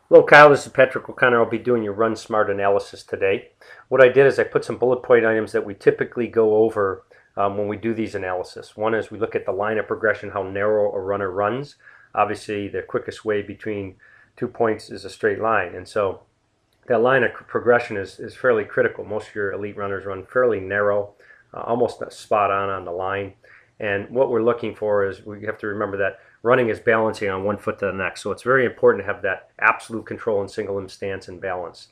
Hello Kyle, this is Patrick O'Connor. I'll be doing your Run Smart analysis today. What I did is I put some bullet point items that we typically go over when we do these analysis. One is we look at the line of progression, how narrow a runner runs. Obviously, the quickest way between 2 points is a straight line, and so that line of progression is fairly critical. Most of your elite runners run fairly narrow, almost spot on the line. And what we're looking for is we have to remember that running is balancing on one foot to the next. So it's very important to have that absolute control in single limb stance and balance.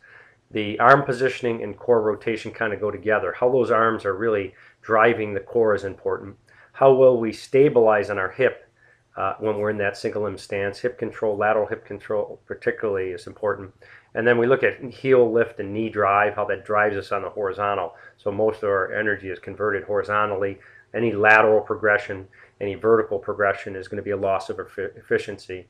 The arm positioning and core rotation kind of go together. How those arms are really driving the core is important. How well we stabilize on our hip when we're in that single limb stance. Hip control, lateral hip control particularly is important. And then we look at heel lift and knee drive, how that drives us on the horizontal. So most of our energy is converted horizontally. Any lateral progression, any vertical progression is going to be a loss of efficiency.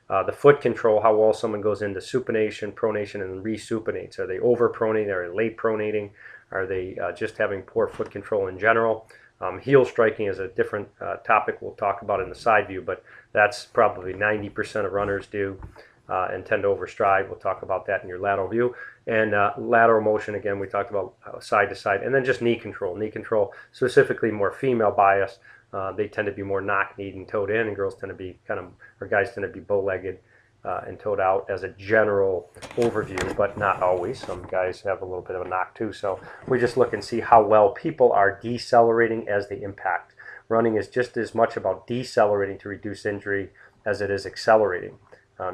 The foot control, how well someone goes into supination, pronation, and resupinates. Are they over-pronating? Are they late pronating? Are they just having poor foot control in general? Heel striking is a different topic we'll talk about in the side view, but that's probably 90% of runners do and tend to overstride. We'll talk about that in your lateral view. And lateral motion, again, we talked about side to side. And then just knee control. Knee control, specifically more female bias. They tend to be more knock-kneed and toed in, and girls tend to be or guys tend to be bow-legged and toed out as a general overview, but not always. Some guys have a little bit of a knock too. So we just look and see how well people are decelerating as they impact. Running is just as much about decelerating to reduce injury as it is accelerating.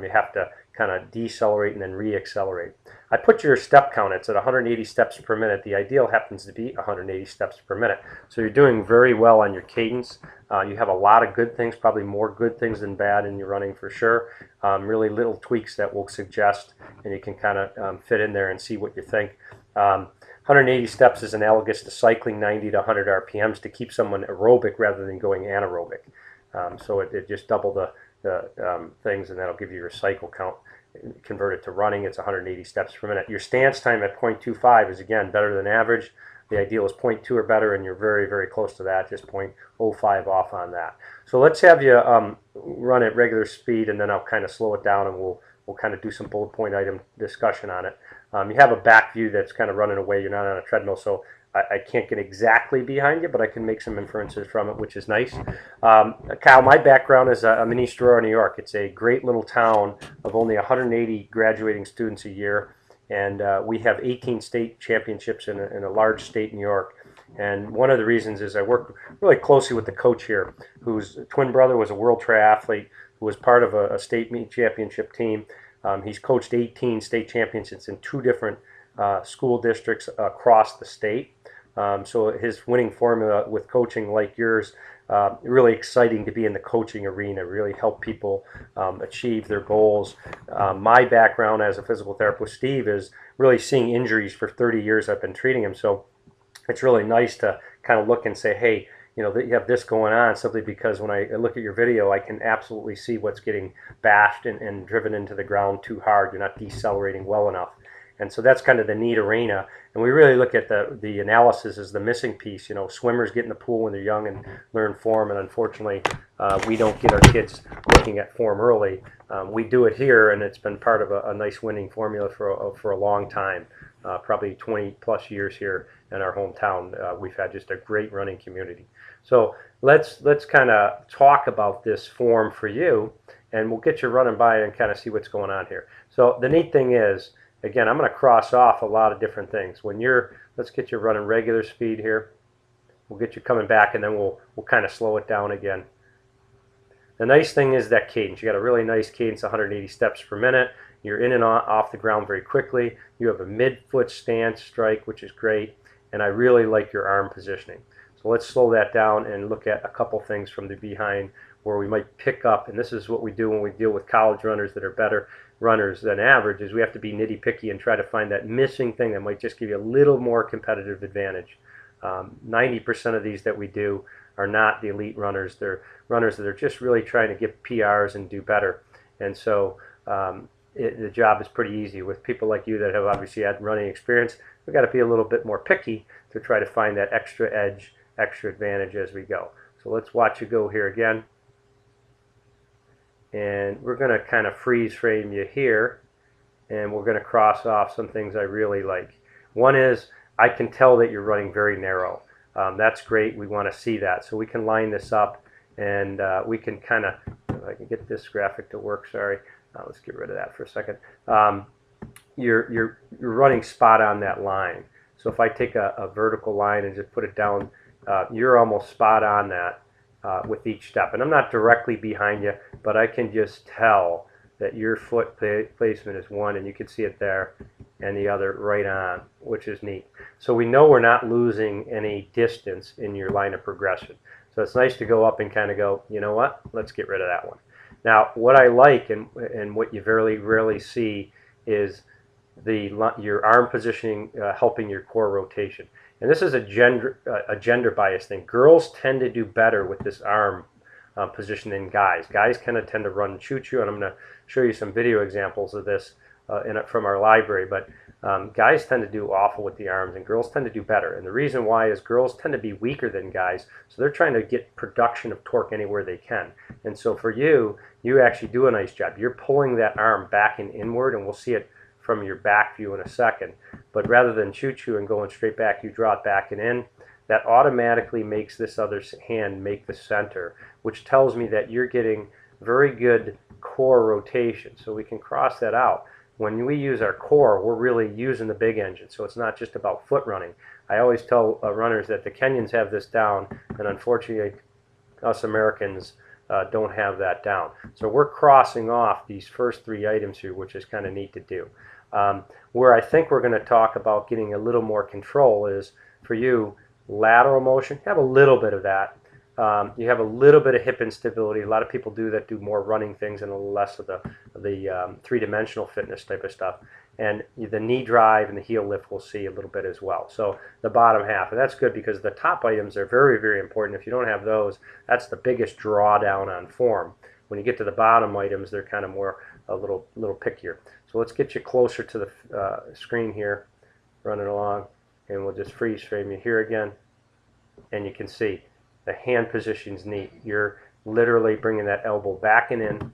You have to kind of decelerate and then re-accelerate. I put your step count, it's at 180 steps per minute. The ideal happens to be 180 steps per minute. So you're doing very well on your cadence. You have a lot of good things, probably more good things than bad in your running for sure. Really little tweaks that we'll suggest, and you can kind of fit in there and see what you think. 180 steps is analogous to cycling 90 to 100 RPMs to keep someone aerobic rather than going anaerobic. So it just double the things, and that'll give you your cycle count. Convert it to running, it's 180 steps per minute. Your stance time at 0.25 is, again, better than average. The ideal is 0.2 or better, and you're very, very close to that, just 0.05 off on that. So let's have you run at regular speed, and then I'll kind of slow it down, and we'll kind of do some bullet point item discussion on it. You have a back view that's kind of running away. You're not on a treadmill, so I can't get exactly behind you, but I can make some inferences from it, which is nice. Kyle, my background is I'm in East Aurora, New York. It's a great little town of only 180 graduating students a year, and we have 18 state championships in a large state, New York. And one of the reasons is I work really closely with the coach here, whose twin brother was a world triathlete, who was part of a state meet championship team. He's coached 18 state championships in 2 different school districts across the state. So his winning formula with coaching like yours, really exciting to be in the coaching arena, really help people achieve their goals. My background as a physical therapist, Steve, is really seeing injuries for 30 years. I've been treating them. So it's really nice to kind of look and say, hey, you know, that you have this going on, simply because when I look at your video, I can absolutely see what's getting bashed and driven into the ground too hard. You're not decelerating well enough. And so that's kind of the neat arena. And we really look at the analysis as the missing piece. You know, swimmers get in the pool when they're young and learn form, and unfortunately, we don't get our kids looking at form early. We do it here, and it's been part of a nice winning formula for a long time, probably 20 plus years here in our hometown. We've had just a great running community. So let's kind of talk about this form for you, and we'll get you running by and kind of see what's going on here. So the neat thing is, again, I'm going to cross off a lot of different things. Let's get you running regular speed here. We'll get you coming back, and then we'll kind of slow it down again. The nice thing is that cadence. You got a really nice cadence, 180 steps per minute. You're in and off the ground very quickly. You have a mid-foot stance strike, which is great, and I really like your arm positioning. So let's slow that down and look at a couple things from the behind where we might pick up, and this is what we do when we deal with college runners that are better runners than average, is we have to be nitty-picky and try to find that missing thing that might just give you a little more competitive advantage. 90% of these that we do are not the elite runners. They're runners that are just really trying to get PRs and do better. And so the job is pretty easy. With people like you that have obviously had running experience, we've got to be a little bit more picky to try to find that extra edge, extra advantage as we go. So let's watch you go here again. And we're going to kind of freeze frame you here. and we're going to cross off some things I really like. One is I can tell that you're running very narrow. That's great. We want to see that. So we can line this up, and we can kind of, if I can get this graphic to work, sorry. Let's get rid of that for a second. You're running spot on that line. So if I take a vertical line and just put it down, you're almost spot on that with each step. And I'm not directly behind you, but I can just tell that your foot placement is one, and you can see it there, and the other right on, which is neat. So we know we're not losing any distance in your line of progression. So it's nice to go up and kind of go, you know what, let's get rid of that one. Now, what I like and what you very rarely see is your arm positioning helping your core rotation. And this is a gender bias thing. Girls tend to do better with this arm position than guys. Guys kind of tend to run choo-choo, and I'm going to show you some video examples of this from our library. But guys tend to do awful with the arms, and girls tend to do better. And the reason why is girls tend to be weaker than guys, so they're trying to get production of torque anywhere they can. And so for you, you actually do a nice job. You're pulling that arm back and inward, and we'll see it from your back view in a second. But rather than choo-choo and going straight back, you draw it back and in. That automatically makes this other hand make the center, which tells me that you're getting very good core rotation. So we can cross that out. When we use our core, we're really using the big engine. So it's not just about foot running. I always tell runners that the Kenyans have this down, and unfortunately us Americans don't have that down. So we're crossing off these first three items here, which is kind of neat to do. Where I think we're going to talk about getting a little more control is, for you, lateral motion. You have a little bit of that. You have a little bit of hip instability. A lot of people do that, do more running things and a little less of the three-dimensional fitness type of stuff. And the knee drive and the heel lift we'll see a little bit as well. So the bottom half, and that's good because the top items are very, very important. If you don't have those, that's the biggest drawdown on form. When you get to the bottom items, they're kind of more a little pickier. So let's get you closer to the screen here, running along, and we'll just freeze frame you here again, and you can see the hand position's neat. You're literally bringing that elbow back and in,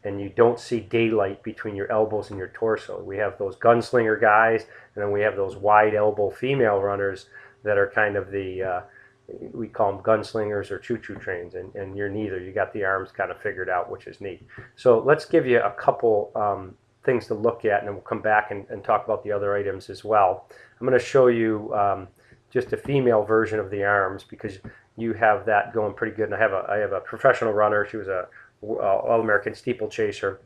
and you don't see daylight between your elbows and your torso. We have those gunslinger guys, and then we have those wide elbow female runners that are kind of the, we call them gunslingers or choo-choo trains, and you're neither. You got the arms kind of figured out, which is neat. So let's give you a couple things to look at, and then we'll come back and talk about the other items as well. I'm going to show you just a female version of the arms because you have that going pretty good. And I have a professional runner. She was a All-American steeplechaser,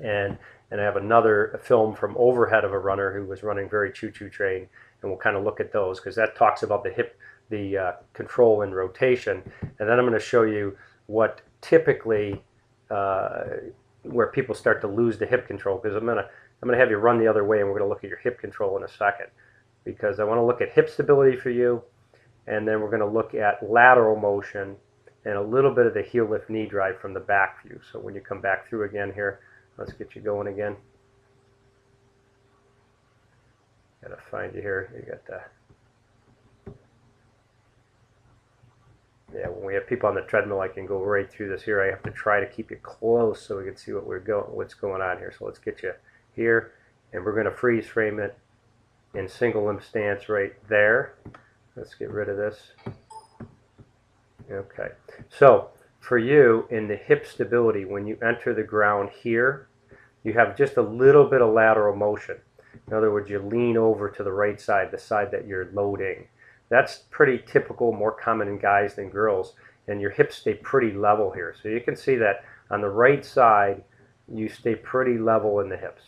and I have another film from overhead of a runner who was running very choo-choo train, and we'll kind of look at those because that talks about the hip, the control and rotation. And then I'm going to show you what typically where people start to lose the hip control, because I'm gonna have you run the other way, and we're gonna look at your hip control in a second, because I want to look at hip stability for you, and then we're going to look at lateral motion and a little bit of the heel lift knee drive from the back view. So when you come back through again here, let's get you going again. Gotta find you here. You got the when we have people on the treadmill, I can go right through this here. I have to try to keep you close so we can see what's going on here. So let's get you here, and we're going to freeze frame it in single limb stance right there. Let's get rid of this. Okay. So for you, in the hip stability, when you enter the ground here, you have just a little bit of lateral motion. In other words, you lean over to the right side, the side that you're loading. That's pretty typical, more common in guys than girls, and your hips stay pretty level here. So you can see that on the right side, you stay pretty level in the hips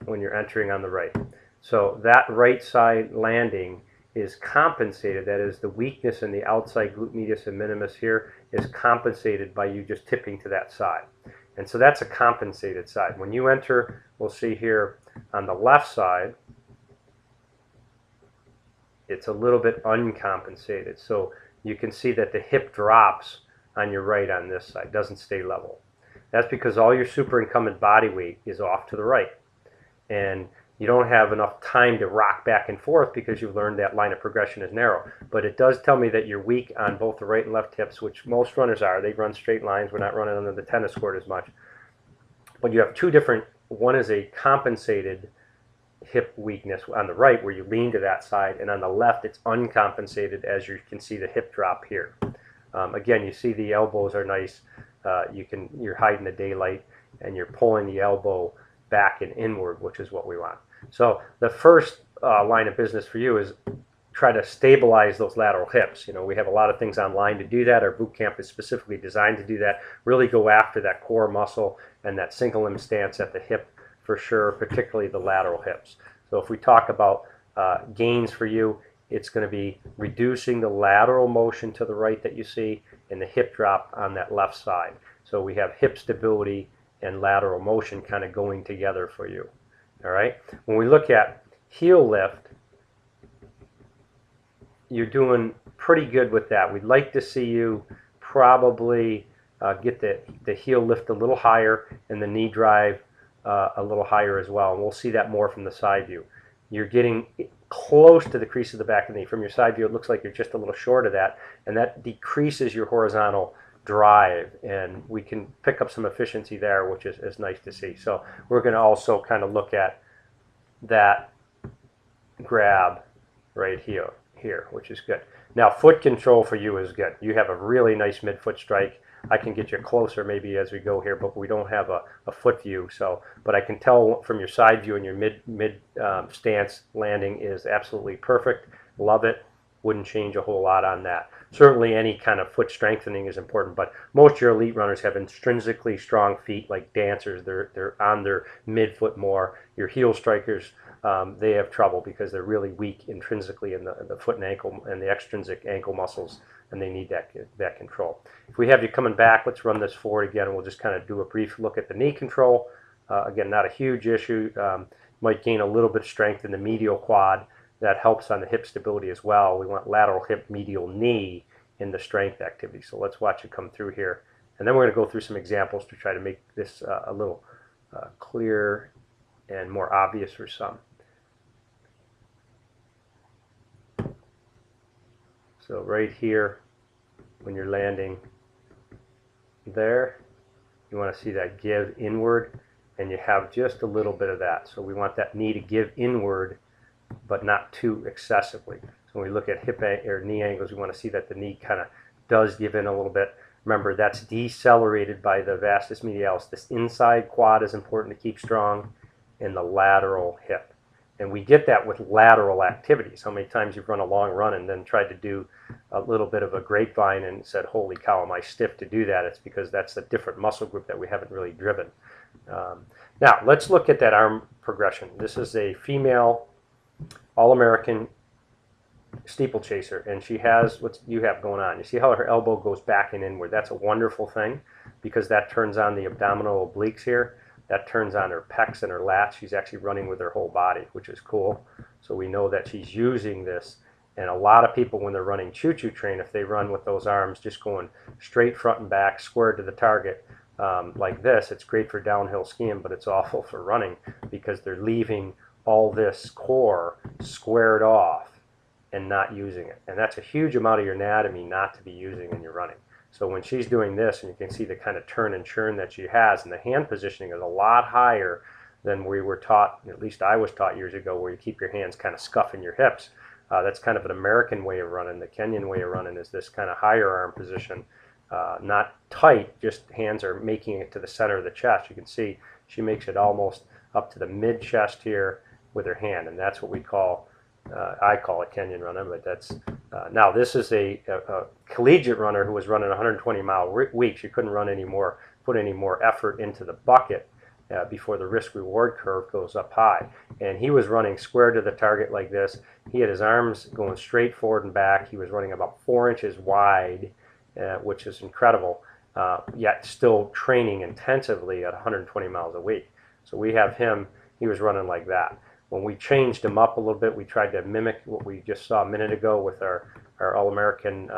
when you're entering on the right. So that right side landing is compensated, that is the weakness in the outside glute medius and minimus here is compensated by you just tipping to that side. And so that's a compensated side. When you enter, we'll see here on the left side, it's a little bit uncompensated. So you can see that the hip drops on your right on this side, doesn't stay level. That's because all your superincumbent body weight is off to the right. And you don't have enough time to rock back and forth because you've learned that line of progression is narrow. But it does tell me that you're weak on both the right and left hips, which most runners are. They run straight lines. We're not running under the tennis court as much. But you have two different, one is a compensated hip weakness on the right where you lean to that side, and on the left it's uncompensated, as you can see the hip drop here. Again, you see the elbows are nice. You're hiding the daylight and you're pulling the elbow back and inward, which is what we want. So the first line of business for you is try to stabilize those lateral hips. You know, we have a lot of things online to do that. Our boot camp is specifically designed to do that. Really go after that core muscle and that single limb stance at the hip for sure, particularly the lateral hips. So if we talk about gains for you, it's going to be reducing the lateral motion to the right that you see and the hip drop on that left side. So we have hip stability and lateral motion kind of going together for you. All right. When we look at heel lift, you're doing pretty good with that. We'd like to see you probably get the heel lift a little higher and the knee drive a little higher as well. And we'll see that more from the side view. You're getting close to the crease of the back of the knee. From your side view, it looks like you're just a little short of that, and that decreases your horizontal drive, and we can pick up some efficiency there, which is nice to see. So we're going to also kind of look at that grab right here, which is good. Now, foot control for you is good. You have a really nice midfoot strike. I can get you closer maybe as we go here, but we don't have a foot view. So, but I can tell from your side view and your mid stance landing is absolutely perfect. Love it. Wouldn't change a whole lot on that. Certainly any kind of foot strengthening is important, but most of your elite runners have intrinsically strong feet like dancers. They're on their midfoot more. Your heel strikers, they have trouble because they're really weak intrinsically in the foot and ankle and the extrinsic ankle muscles, and they need that control. If we have you coming back, let's run this forward again, and we'll just kind of do a brief look at the knee control. Again, not a huge issue. Might gain a little bit of strength in the medial quad. That helps on the hip stability as well. We want lateral hip, medial knee in the strength activity. So let's watch it come through here. And then we're going to go through some examples to try to make this a little clearer and more obvious for some. So right here, when you're landing there, you want to see that give inward, and you have just a little bit of that. So we want that knee to give inward, but not too excessively. So when we look at hip or knee angles, we want to see that the knee kind of does give in a little bit. Remember, that's decelerated by the vastus medialis. This inside quad is important to keep strong, and the lateral hip. And we get that with lateral activities. How many times you've run a long run and then tried to do a little bit of a grapevine and said, holy cow, am I stiff to do that? It's because that's a different muscle group that we haven't really driven. Now, let's look at that arm progression. This is a female All-American steeplechaser, and she has what you have going on. You see how her elbow goes back and inward. That's a wonderful thing because that turns on the abdominal obliques here. That turns on her pecs and her lats. She's actually running with her whole body, which is cool. So we know that she's using this. And a lot of people, when they're running choo-choo train, if they run with those arms just going straight front and back, square to the target like this, it's great for downhill skiing, but it's awful for running because they're leaving all this core squared off and not using it. And that's a huge amount of your anatomy not to be using when you're running. So when she's doing this, and you can see the kind of turn and churn that she has, and the hand positioning is a lot higher than we were taught, at least I was taught years ago, where you keep your hands kind of scuffing your hips. That's kind of an American way of running. The Kenyan way of running is this kind of higher arm position, not tight, just hands are making it to the center of the chest. You can see she makes it almost up to the mid-chest here with her hand, and that's what we call, I call it Kenyan running, but that's, now this is a collegiate runner who was running 120-mile weeks. You couldn't run any more, put any more effort into the bucket before the risk-reward curve goes up high. And he was running square to the target like this. He had his arms going straight forward and back. He was running about 4 inches wide, which is incredible, yet still training intensively at 120 miles a week. So we have him, he was running like that. When we changed him up a little bit, we tried to mimic what we just saw a minute ago with our All-American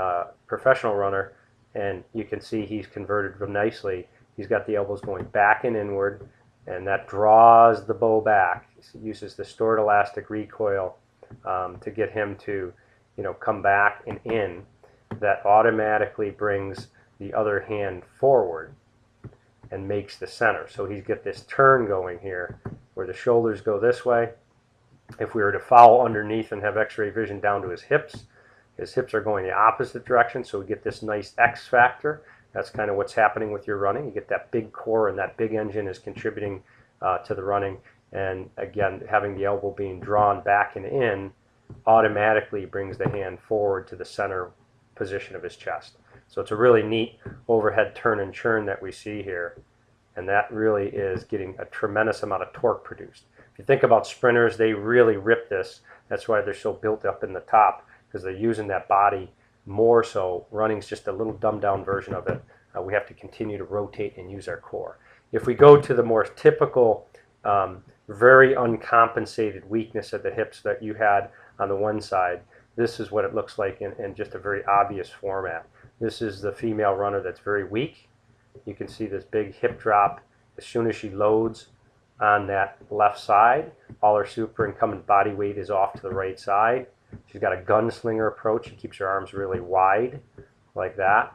professional runner, and you can see he's converted real nicely. He's got the elbows going back and inward, and that draws the bow back. He uses the stored elastic recoil to get him to, come back and in. That automatically brings the other hand forward. and makes the center. So he's got this turn going here where the shoulders go this way. If we were to follow underneath and have x-ray vision down to his hips are going the opposite direction, so we get this nice X factor. That's kind of what's happening with your running. You get that big core, and that big engine is contributing to the running. And again, having the elbow being drawn back and in automatically brings the hand forward to the center position of his chest. So it's a really neat overhead turn and churn that we see here. And that really is getting a tremendous amount of torque produced. If you think about sprinters, they really rip this. That's why they're so built up in the top, because they're using that body more so. Running's just a little dumbed down version of it. We have to continue to rotate and use our core. If we go to the more typical, very uncompensated weakness at the hips that you had on the one side, this is what it looks like in just a very obvious format. This is the female runner that's very weak. You can see this big hip drop as soon as she loads on that left side. All her super incumbent body weight is off to the right side. She's got a gunslinger approach. She keeps her arms really wide like that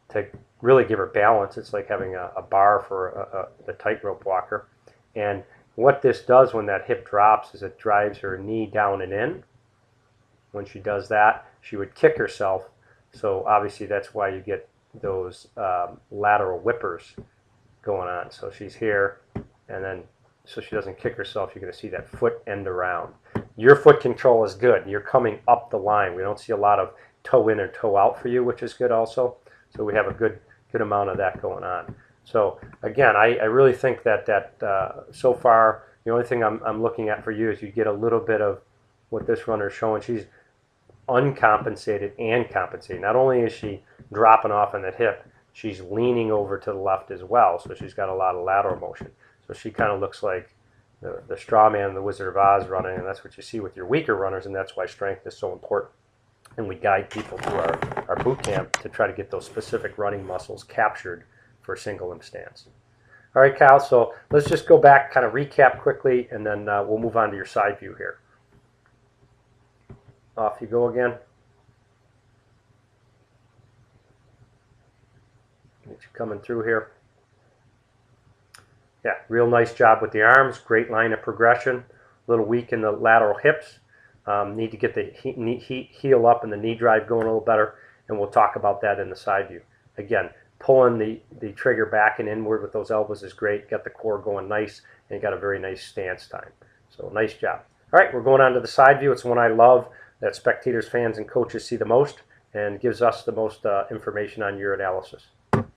to really give her balance. It's like having a bar for the tightrope walker. And what this does when that hip drops is it drives her knee down and in. When she does that, she would kick herself. So obviously that's why you get those lateral whippers going on. So she's here, and then so she doesn't kick herself, you're going to see that foot end around. Your foot control is good. You're coming up the line. We don't see a lot of toe in or toe out for you, which is good also. So we have a good amount of that going on. So again, I really think that so far, the only thing I'm looking at for you is you get a little bit of what this runner is showing. She's uncompensated and compensated. Not only is she dropping off on that hip, she's leaning over to the left as well. So she's got a lot of lateral motion. So she kind of looks like the straw man, the Wizard of Oz running, and that's what you see with your weaker runners, and that's why strength is so important. And we guide people through our boot camp to try to get those specific running muscles captured for a single limb stance. All right, Kyle, so let's just go back, kind of recap quickly, and then we'll move on to your side view here. Off you go again. Get you coming through here. Yeah, real nice job with the arms. Great line of progression. A little weak in the lateral hips. Need to get the heel up and the knee drive going a little better, and we'll talk about that in the side view. Again, pulling the trigger back and inward with those elbows is great. Got the core going nice, and you got a very nice stance time. So nice job. All right, we're going on to the side view. It's one I love, that spectators, fans, and coaches see the most, and gives us the most information on your analysis.